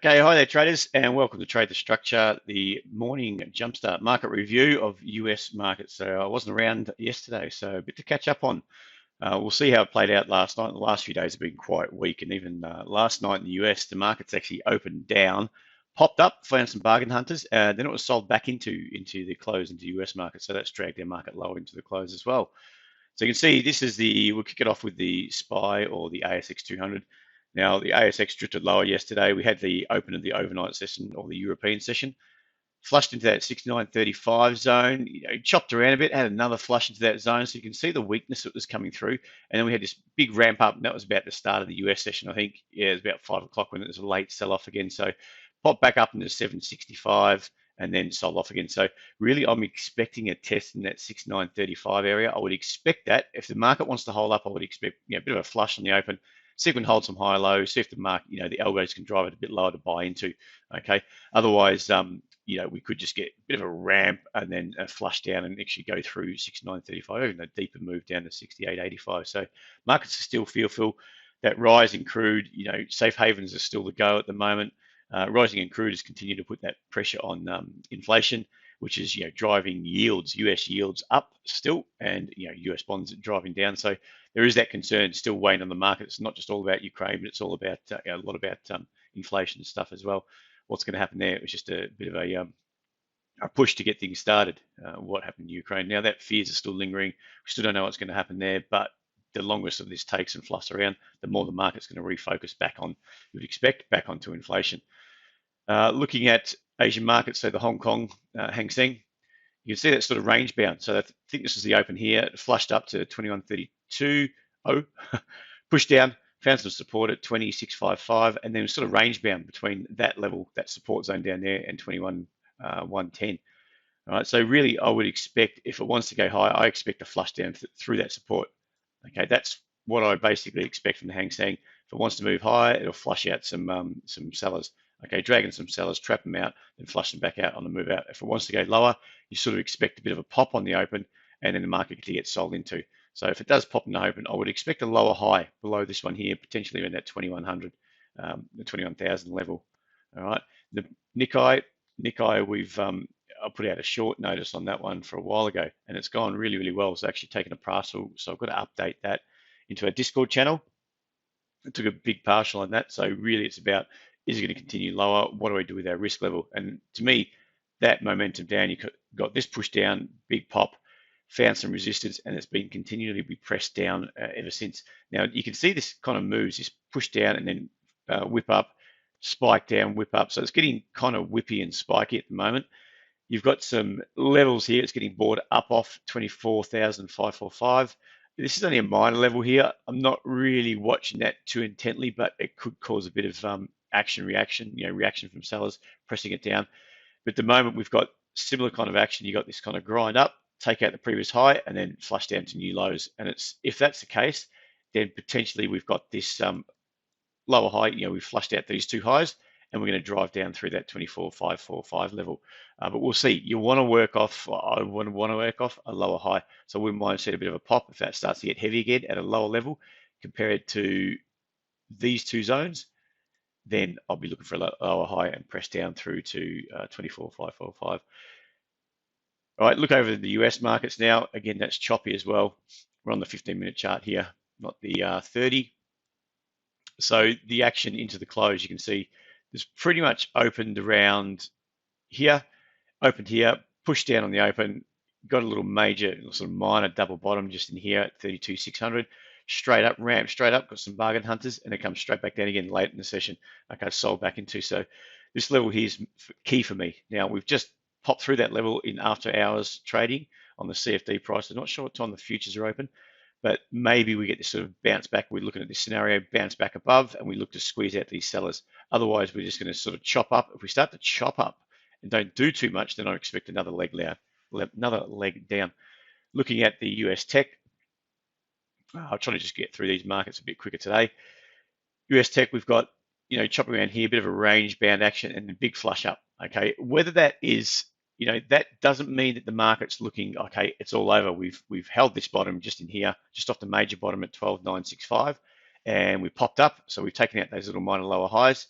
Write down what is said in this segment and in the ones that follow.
Okay, hi there traders and welcome to Trade the Structure, the morning Jumpstart market review of US markets. So I wasn't around yesterday, so a bit to catch up on. We'll see how it played out last night. The last few days have been quite weak, and even last night in the US, the markets actually opened down, popped up, found some bargain hunters, then it was sold back into the close into the US market. So that's dragged their market lower into the close as well. So you can see this is we'll kick it off with the SPY or the ASX 200. Now the ASX drifted lower yesterday. We had the open of the overnight session or the European session, flushed into that 69.35 zone, chopped around a bit, had another flush into that zone. So you can see the weakness that was coming through. And then we had this big ramp up, and that was about the start of the US session. I think, yeah, it was about 5 o'clock when it was a late sell off again. So popped back up into 765 and then sold off again. So really, I'm expecting a test in that 69.35 area. I would expect that if the market wants to hold up, I would expect a bit of a flush on the open. See if we can hold some high low. See if the market, the algos can drive it a bit lower to buy into. Okay. Otherwise, we could just get a bit of a ramp and then a flush down and actually go through 69.35, even a deeper move down to 68.85. So markets are still fearful. That rise in crude, safe havens are still the go at the moment. Rising in crude has continued to put that pressure on inflation, which is driving yields, US yields up still, and US bonds driving down. So there is that concern still weighing on the market. It's not just all about Ukraine, but it's all about a lot about inflation and stuff as well. What's going to happen there? It was just a bit of a push to get things started. What happened in Ukraine? Now that fears are still lingering. We still don't know what's going to happen there, but the longer some of this takes and fluffs around, the more the market's going to refocus back on, you would expect, back onto inflation. Looking at Asian markets, so the Hong Kong Hang Seng, you can see that sort of range bound. So I think this is the open here. It flushed up to 21.32.0, pushed down, found some support at 26.55, and then sort of range bound between that level, that support zone down there, and 21.110. All right, so really I would expect if it wants to go high, I expect a flush down through that support. Okay, that's what I basically expect from the Hang Seng. If it wants to move higher, it'll flush out some sellers. Okay, dragging some sellers, trap them out, then flush them back out on the move out. If it wants to go lower, you sort of expect a bit of a pop on the open, and then the market to get sold into. So if it does pop in the open, I would expect a lower high below this one here, potentially in that 2100, the 21,000 level. All right, the Nikkei, we've I put out a short notice on that one for a while ago, and it's gone really, really well. It's actually taken a partial, so I've got to update that into our Discord channel. I took a big partial on that, so really it's about, is it going to continue lower? What do I do with our risk level? And to me, that momentum down, you got this push down, big pop, found some resistance, and it's been continually be pressed down ever since. Now you can see this kind of moves, this push down and then whip up, spike down, whip up. So it's getting kind of whippy and spiky at the moment. You've got some levels here. It's getting bought up off 24,545. This is only a minor level here. I'm not really watching that too intently, but it could cause a bit of reaction from sellers pressing it down. But at the moment, we've got similar kind of action. You got this kind of grind up, take out the previous high, and then flush down to new lows. And if that's the case, then potentially we've got this lower high. We've flushed out these two highs, and we're going to drive down through that 24,545 level. But we'll see. You want to work off, I want to work off a lower high. So we might see a bit of a pop if that starts to get heavy again at a lower level compared to these two zones. Then I'll be looking for a lower high and press down through to 24,545. All right, look over the US markets now. Again, that's choppy as well. We're on the 15-minute chart here, not the 30. So the action into the close, you can see there's pretty much opened around here, opened here, pushed down on the open, got a little major, sort of minor double bottom just in here at 32,600, straight up, ramp straight up, got some bargain hunters, and it comes straight back down again late in the session. Okay, sold back into. So this level here is key for me. Now we've just popped through that level in after hours trading on the CFD price. I'm not sure what time the futures are open, but maybe we get this sort of bounce back. We're looking at this scenario, bounce back above, and we look to squeeze out these sellers. Otherwise, we're just going to sort of chop up. If we start to chop up and don't do too much, then I expect another leg down. Looking at the US tech, I'll try to just get through these markets a bit quicker today. US tech, we've got, chopping around here, a bit of a range bound action and a big flush up. Okay, whether that is, that doesn't mean that the market's looking, okay, it's all over. We've held this bottom just in here, just off the major bottom at 12,965, and we popped up. So we've taken out those little minor lower highs.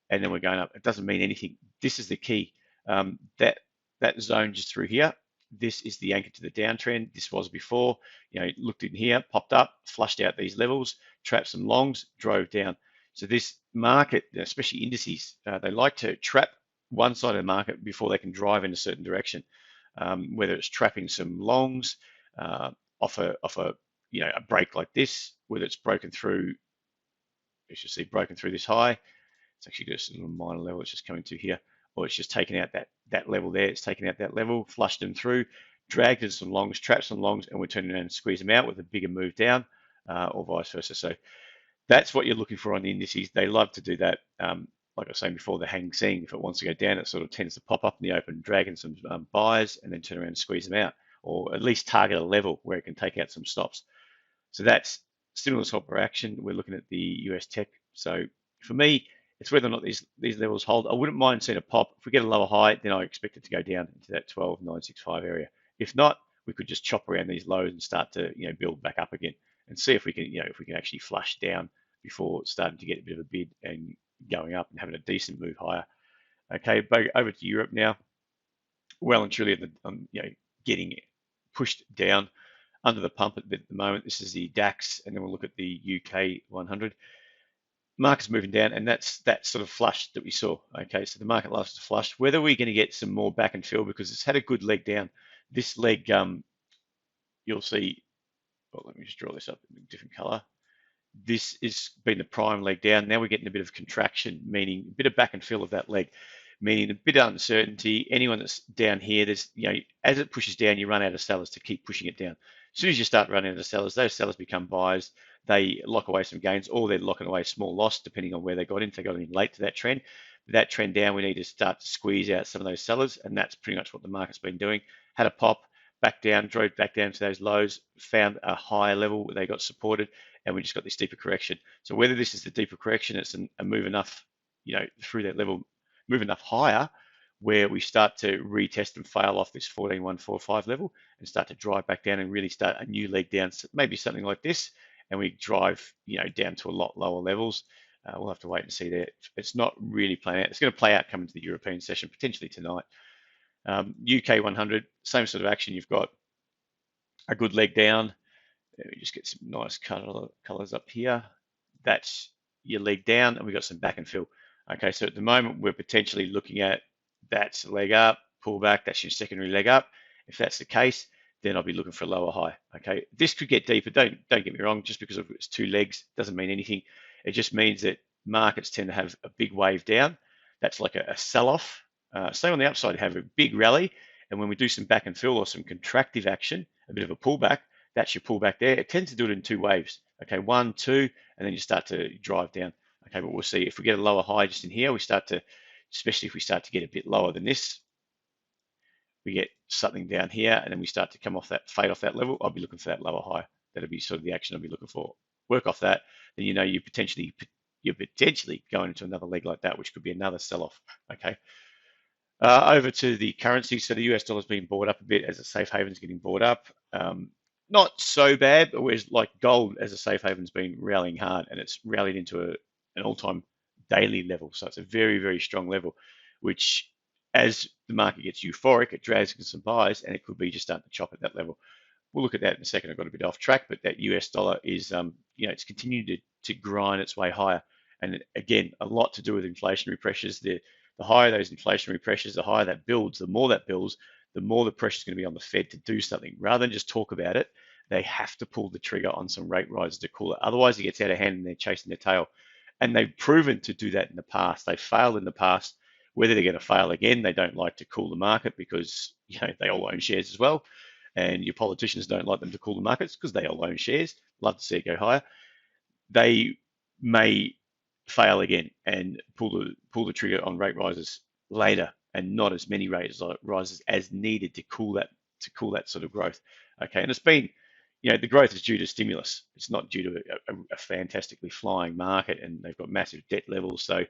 and then we're going up. It doesn't mean anything. This is the key. That zone just through here, this is the anchor to the downtrend. This was before, looked in here, popped up, flushed out these levels, trapped some longs, drove down. So this market, especially indices, they like to trap one side of the market before they can drive in a certain direction. Whether it's trapping some longs off a a break like this, whether it's broken through, you should see broken through this high. It's actually just a little minor level. It's just coming to here, or it's just taking out that level there. It's taking out that level, flushed them through, dragged in some longs, trapped some longs, and we're turning around and squeeze them out with a bigger move down, or vice versa. So that's what you're looking for on the indices. They love to do that. Like I was saying before, the Hang Seng, if it wants to go down, it sort of tends to pop up in the open, drag in some buys, and then turn around and squeeze them out, or at least target a level where it can take out some stops. So that's stimulus helper action. We're looking at the US tech. So for me, it's whether or not these levels hold. I wouldn't mind seeing a pop. If we get a lower high, then I expect it to go down into that 12,965 area. If not, we could just chop around these lows and start to build back up again and see if we can actually flush down before starting to get a bit of a bid and going up and having a decent move higher. Okay, over to Europe now. Well and truly, getting pushed down under the pump at the moment. This is the DAX, and then we'll look at the UK 100. Market's moving down, and that's that sort of flush that we saw. Okay, so the market loves to flush. Whether we're going to get some more back and fill, because it's had a good leg down. This leg, you'll see. Well, let me just draw this up in a different color. This has been the prime leg down. Now we're getting a bit of contraction, meaning a bit of back and fill of that leg, meaning a bit of uncertainty. Anyone that's down here, there's as it pushes down, you run out of sellers to keep pushing it down. As soon as you start running out of sellers, those sellers become buyers. They lock away some gains, or they're locking away small loss, depending on where they got in. If they got in late to that trend, that trend down, we need to start to squeeze out some of those sellers, and that's pretty much what the market's been doing. Had a pop, back down, drove back down to those lows, found a higher level where they got supported, and we just got this deeper correction. So whether this is the deeper correction, it's a move enough, through that level, move enough higher, where we start to retest and fail off this 14,145 level and start to drive back down and really start a new leg down, maybe something like this, and we drive, down to a lot lower levels. We'll have to wait and see there. It's not really playing out. It's going to play out coming to the European session potentially tonight. UK 100, same sort of action. You've got a good leg down. Let me just get some nice colors up here. That's your leg down, and we've got some back and fill. Okay, so at the moment we're potentially looking at that's a leg up, pull back. That's your secondary leg up. If that's the case, then I'll be looking for a lower high. Okay, this could get deeper. Don't get me wrong. Just because it's two legs doesn't mean anything. It just means that markets tend to have a big wave down. That's like a sell-off. Same on the upside, have a big rally, and when we do some back and fill or some contractive action, a bit of a pullback, that's your pullback there. It tends to do it in two waves. Okay, 1, 2, and then you start to drive down. Okay, but we'll see if we get a lower high just in here. We start to, especially if we start to get a bit lower than this, we get something down here, and then we start to come off that, fade off that level. I'll be looking for that lower high. That'll be sort of the action I'll be looking for. Work off that, then you're potentially going into another leg like that, which could be another sell-off. Okay. Over to the currency. So the US dollar is being bought up a bit as a safe haven is getting bought up. Not so bad, but whereas like gold as a safe haven has been rallying hard, and it's rallied into an all-time daily level. So it's a very, very strong level, which as the market gets euphoric, it drags in some buys, and it could be just starting to chop at that level. We'll look at that in a second. I got a bit off track, but that US dollar is, it's continuing to grind its way higher. And again, a lot to do with inflationary pressures. The higher those inflationary pressures, the higher that builds, the more that builds, the more the pressure is going to be on the Fed to do something. Rather than just talk about it, they have to pull the trigger on some rate rises to cool it. Otherwise, it gets out of hand and they're chasing their tail. And they've proven to do that in the past. They've failed in the past. Whether they're going to fail again, they don't like to cool the market because they all own shares as well. And your politicians don't like them to cool the markets because they all own shares. Love to see it go higher. They may fail again and pull the trigger on rate rises later, and not as many rate rises as needed to cool that sort of growth. Okay, and it's been, the growth is due to stimulus. It's not due to a fantastically flying market, and they've got massive debt levels. So,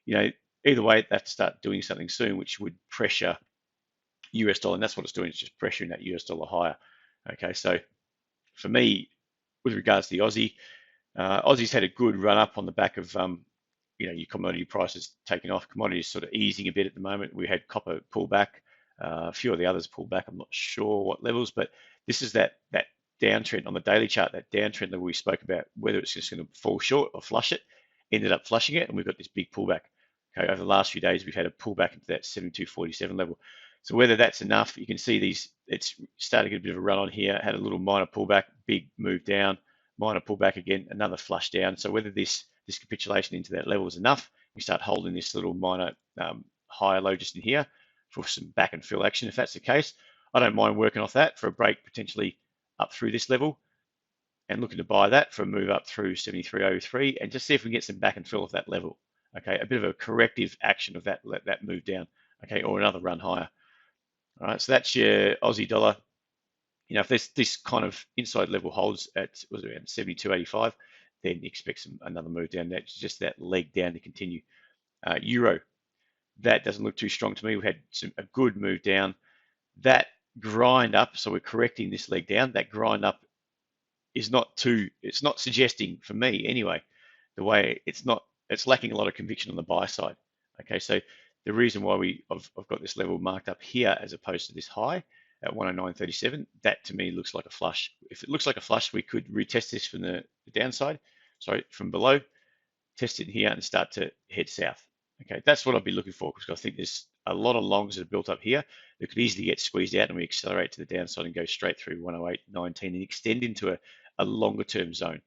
either way, they have to start doing something soon, which would pressure US dollar, and that's what it's doing. It's just pressuring that US dollar higher. Okay, so for me, with regards to the Aussie, Aussie's had a good run up on the back of your commodity prices taking off. Commodities sort of easing a bit at the moment. We had copper pull back, a few of the others pull back. I'm not sure what levels, but this is that downtrend on the daily chart, that downtrend level we spoke about, whether it's just going to fall short or flush it. Ended up flushing it, and we've got this big pullback. Okay, over the last few days, we've had a pullback into that 72.47 level. So whether that's enough, you can see these. It's started to get a bit of a run on here. Had a little minor pullback, big move down, minor pullback again, another flush down. So whether this capitulation into that level is enough, we start holding this little minor higher low just in here for some back and fill action. If that's the case, I don't mind working off that for a break potentially up through this level and looking to buy that for a move up through 73.03 and just see if we can get some back and fill of that level. Okay, a bit of a corrective action of that move down. Okay, or another run higher. All right, so that's your Aussie dollar. If this kind of inside level holds at around 72.85, then expect another move down. That's just that leg down to continue. Euro, that doesn't look too strong to me. We had a good move down. That grind up, so we're correcting this leg down. That grind up is it's not suggesting for me anyway, the way it's lacking a lot of conviction on the buy side. Okay, so the reason why I've got this level marked up here as opposed to this high at 109.37, that to me looks like a flush. If it looks like a flush, we could retest this from the downside, from below, test it here and start to head south. Okay, that's what I'd be looking for, because I think there's a lot of longs that are built up here that could easily get squeezed out, and we accelerate to the downside and go straight through 108.19 and extend into a longer term zone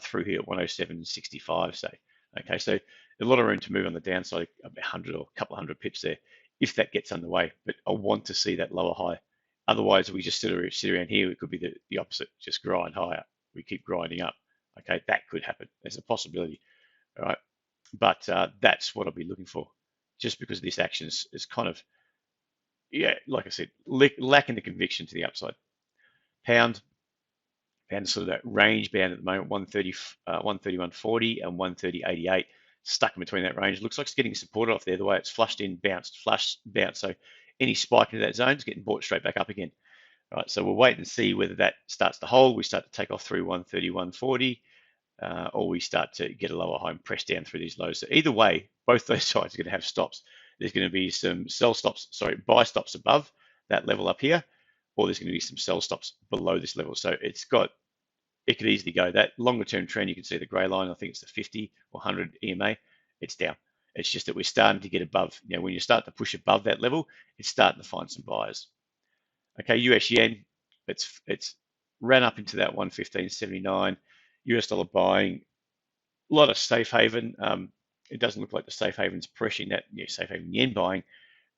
through here at 107.65, say. Okay, so a lot of room to move on the downside, 100 or a couple of hundred pips there, if that gets underway. But I want to see that lower high. Otherwise, we just sit around here. It could be the opposite, just grind higher. We keep grinding up. Okay, that could happen. There's a possibility. All right, but that's what I'll be looking for, just because this action is kind of, like I said, lacking the conviction to the upside. Pound sort of that range band at the moment, 131.40 and 130.88, stuck in between that range. Looks like it's getting supported off there, the way it's flushed in, bounced, flushed, bounced. So any spike into that zone is getting bought straight back up again. All right, so we'll wait and see whether that starts to hold. We start to take off through 131.40, or we start to get a lower high and press down through these lows. So either way, both those sides are going to have stops. There's going to be some buy stops above that level up here, or there's going to be some sell stops below this level. So it could easily go. That longer term trend, you can see the gray line, I think it's the 50 or 100 EMA, it's down. It's just that we're starting to get above. When you start to push above that level, it's starting to find some buyers. Okay, US yen, it's ran up into that 115.79. US dollar buying, a lot of safe haven. It doesn't look like the safe haven's pressuring that, safe haven yen buying,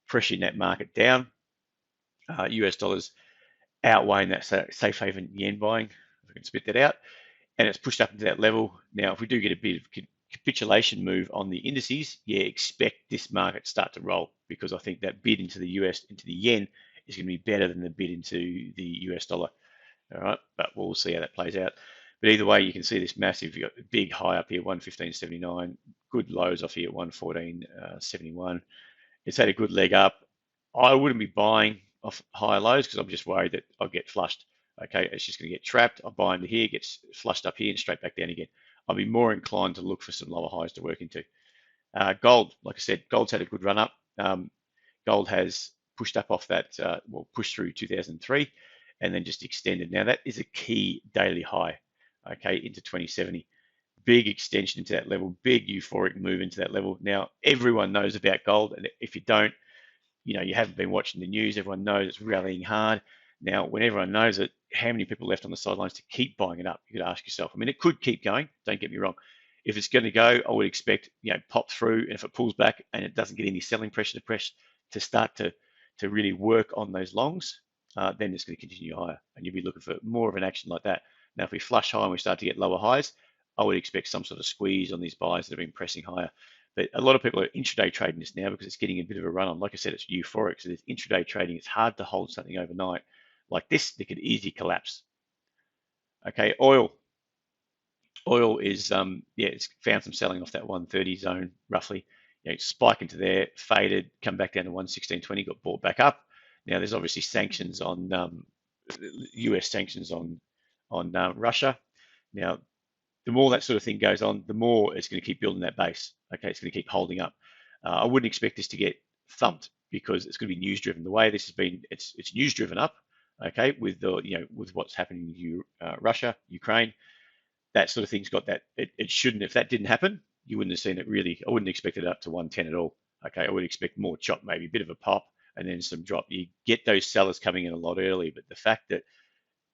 pressuring that market down. US dollars outweighing that safe haven yen buying, if I can spit that out, and it's pushed up into that level. Now, if we do get a bit of capitulation move on the indices, expect this market to start to roll, because I think that bid into the yen is going to be better than the bid into the US dollar. All right, but we'll see how that plays out. But either way, you can see this massive, you got a big high up here, 115.79, good lows off here at 114.71. It's had a good leg up. I wouldn't be buying off higher lows because I'm just worried that I'll get flushed. Okay, it's just going to get trapped. I'll buy into here, gets flushed up here and straight back down again. I'll be more inclined to look for some lower highs to work into. Gold, like I said, gold's had a good run up. Gold has pushed up off that, pushed through 2003 and then just extended. Now that is a key daily high, okay, into 2070. Big extension into that level, big euphoric move into that level. Now, everyone knows about gold, and if you don't, you haven't been watching the news. Everyone knows it's rallying hard. Now, when everyone knows it, how many people are left on the sidelines to keep buying it up? You could ask yourself. I mean, it could keep going. Don't get me wrong. If it's going to go, I would expect, pop through, and if it pulls back and it doesn't get any selling pressure to start to really work on those longs, then it's going to continue higher, and you'll be looking for more of an action like that. Now, if we flush high and we start to get lower highs, I would expect some sort of squeeze on these buys that have been pressing higher. But a lot of people are intraday trading this now because it's getting a bit of a run on. Like I said, it's euphoric, so there's intraday trading. It's hard to hold something overnight. Like this, they could easily collapse. Okay, oil is, it's found some selling off that 130 zone roughly. Spike into there, faded, come back down to 116.20, got bought back up. Now there's obviously sanctions on US sanctions on Russia. Now the more that sort of thing goes on, the more it's going to keep building that base. Okay, it's going to keep holding up. I wouldn't expect this to get thumped because it's going to be news driven. The way this has been, it's news driven up. Okay, with the with what's happening in Russia, Ukraine, that sort of thing's got that. It shouldn't. If that didn't happen, you wouldn't have seen it really. I wouldn't expect it up to 110 at all. Okay, I would expect more chop, maybe a bit of a pop, and then some drop. You get those sellers coming in a lot early, but the fact that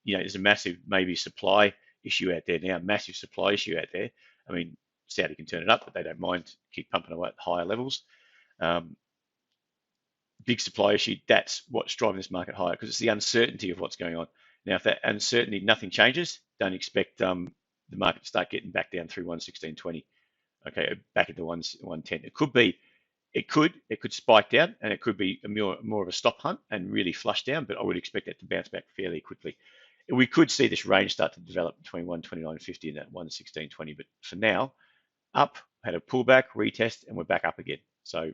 there's a massive maybe supply issue out there now, massive supply issue out there. I mean, Saudi can turn it up, but they don't mind keep pumping away at higher levels. Big supply issue. That's what's driving this market higher because it's the uncertainty of what's going on. Now, if that uncertainty, nothing changes, don't expect the market to start getting back down through 116.20. Okay, back into 110. It could spike down, and it could be more of a stop hunt and really flush down. But I would expect that to bounce back fairly quickly. We could see this range start to develop between 129.50 and that 116.20. But for now, up, had a pullback, retest, and we're back up again. So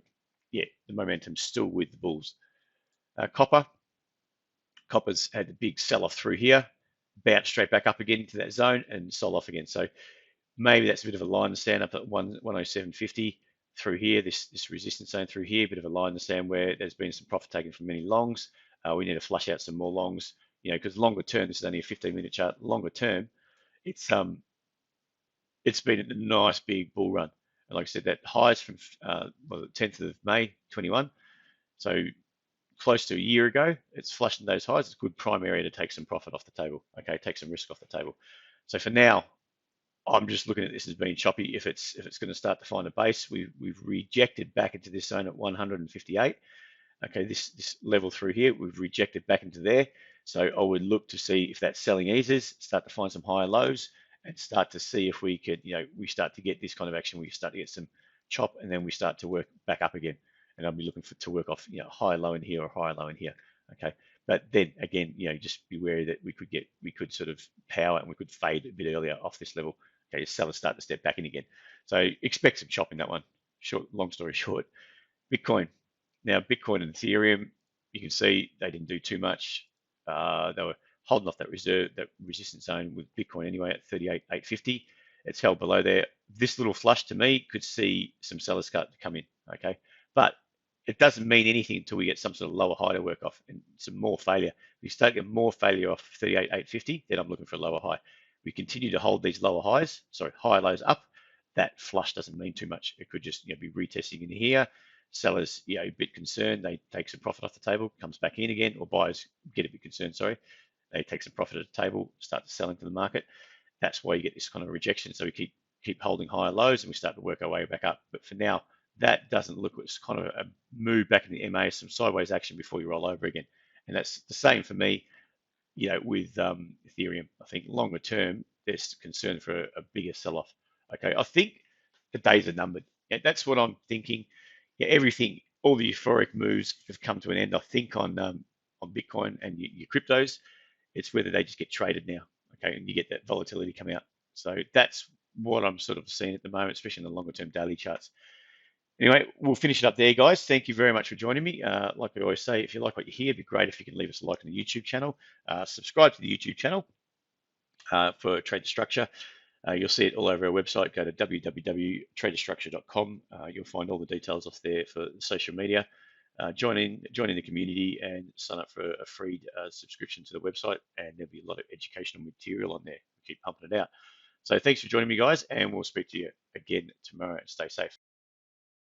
yeah, the momentum's still with the bulls. Copper's had a big sell-off through here, bounced straight back up again into that zone and sold off again. So maybe that's a bit of a line in the sand up at 107.50 through here, this resistance zone through here, bit of a line in the sand where there's been some profit taken from many longs. We need to flush out some more longs, because longer term, this is only a 15-minute chart. Longer term, it's been a nice big bull run. And like I said, that highs from the 10th of May 21, so close to a year ago, it's flushing those highs. It's a good prime area to take some profit off the table. Okay, take some risk off the table. So for now, I'm just looking at this as being choppy. If it's going to start to find a base, we've rejected back into this zone at 158. Okay, this level through here, we've rejected back into there. So I would look to see if that selling eases, start to find some higher lows, and start to see if we could, we start to get this kind of action. We start to get some chop, and then we start to work back up again. And I'll be looking to work off, higher low in here or higher low in here. Okay, but then again, just be wary that we could sort of power and we could fade a bit earlier off this level. Okay, sellers start to step back in again. So expect some chop in that one. Long story short, Bitcoin. Now, Bitcoin and Ethereum, you can see they didn't do too much. They were holding off that resistance zone with Bitcoin anyway at 38,850. It's held below there. This little flush to me could see some sellers start to come in. Okay, but it doesn't mean anything until we get some sort of lower high to work off and some more failure. If we start getting more failure off 38,850, then I'm looking for a lower high. We continue to hold these higher lows up. That flush doesn't mean too much. It could just be retesting in here. Sellers, a bit concerned, they take some profit off the table, comes back in again, or buyers get a bit concerned, they take some profit at the table, start to sell into the market. That's why you get this kind of rejection. So we keep holding higher lows and we start to work our way back up. But for now, that doesn't look, it's kind of a move back in the MA, some sideways action before you roll over again. And that's the same for me, with Ethereum. I think longer term, there's concern for a bigger sell-off. Okay, I think the days are numbered. Yeah, that's what I'm thinking. Yeah, everything, all the euphoric moves have come to an end. I think on Bitcoin and your cryptos, it's whether they just get traded now. Okay, and you get that volatility come out. So that's what I'm sort of seeing at the moment, especially in the longer term daily charts. Anyway, we'll finish it up there, guys. Thank you very much for joining me. Like I always say, if you like what you hear, it'd be great if you can leave us a like on the YouTube channel. Subscribe to the YouTube channel for Trade to Structure. You'll see it all over our website. Go to www.tradestructure.com. You'll find all the details off there for social media. Join in the community and sign up for a free subscription to the website, and there'll be a lot of educational material on there. We keep pumping it out. So thanks for joining me, guys, and we'll speak to you again tomorrow. Stay safe.